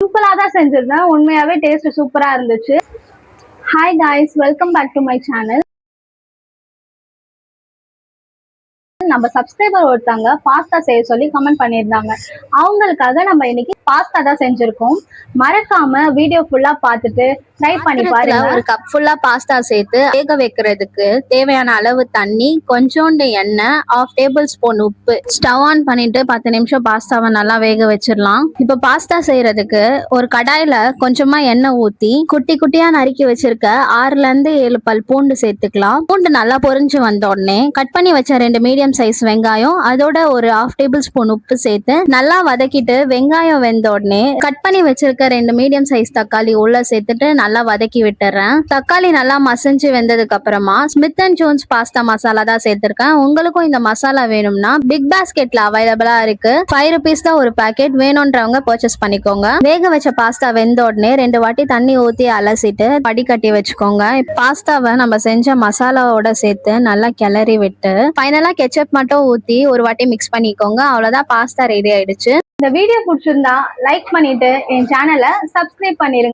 சிம்பிளா தான் செஞ்சிருந்தேன். உண்மையாவே டேஸ்ட் சூப்பரா இருந்துச்சு. Hi guys, welcome back to my channel. நம்ம சப்ஸ்கிரைபர் ஒருத்தவங்க பாஸ்தா செய்ய சொல்லி கமெண்ட் பண்ணியிருந்தாங்க. அவங்களுக்காக நம்ம இன்னைக்கு பாஸ்தா தான் செஞ்சிருக்கோம். மறக்காம வீடியோ ஃபுல்லா பார்த்துட்டு ட்ரை பண்ணி பாருங்க. ஒரு கப் ஃபுல்லா பாஸ்தா சேர்த்து வேக வைக்கிறதுக்கு தேவையான அளவு தண்ணி, கொஞ்சோண்டு எண்ணெய், 1/2 டேபிள் ஸ்பூன் உப்பு. ஸ்டவ் ஆன் பண்ணிட்டு 10 நிமிஷம் பாஸ்தாவை நல்லா வேக வச்சிடலாம். இப்ப பாஸ்தா செய்யறதுக்கு ஒரு கடாயில கொஞ்சமா எண்ணெய் ஊத்தி குட்டி குட்டியா நறுக்கி வச்சிருக்க 6ல இருந்து 7 பல் பூண்டு சேர்த்துக்கலாம். பூண்டு நல்லா பொரிஞ்சு வந்த உடனே கட் பண்ணி வச்ச 2 மீடியம் சைஸ் வெங்காயம், அதோட ஒரு 1/2 டேபிள் ஸ்பூன் உப்பு சேர்த்து நல்லா வதக்கிட்டு, வெங்காயம் வெந்த உடனே கட் பண்ணி வச்சிருக்க 2 மீடியம் சைஸ் தக்காளி உள்ள சேர்த்துட்டு நல்லா வதக்கி விட்டுறேன். தக்காளி நல்லா மசிஞ்சு வெந்ததுக்கு அப்புறமா Smith and Jones pasta masala தான் சேர்த்திருக்கேன். உங்களுக்கும் இந்த மசாலா வேணும்னா பிக் பாஸ்கெட்ல அவைலபிளா இருக்கு. 5 rupees தான் ஒரு பாக்கெட். வேணும்ன்றவங்க பர்ச்சேஸ் பண்ணிக்கோங்க. வேக வச்ச பாஸ்தா வெந்த உடனே 2 வாட்டி தண்ணி ஊத்தி அலசிட்டு வடிகட்டி வச்சுக்கோங்க. பாஸ்தாவை நம்ம செஞ்ச மசாலாவோட சேர்த்து நல்லா கிளறி விட்டு ஃபைனலா கெச்சப் மட்டும் ஊத்தி ஒரு வாட்டி மிக்ஸ் பண்ணிக்கோங்க. அவ்வளவுதான், பாஸ்தா ரெடி ஆயிடுச்சு. இந்த வீடியோ பிடிச்சிருந்தா லைக் பண்ணிட்டு என் சேனலை சப்ஸ்கிரைப் பண்ணிருங்க.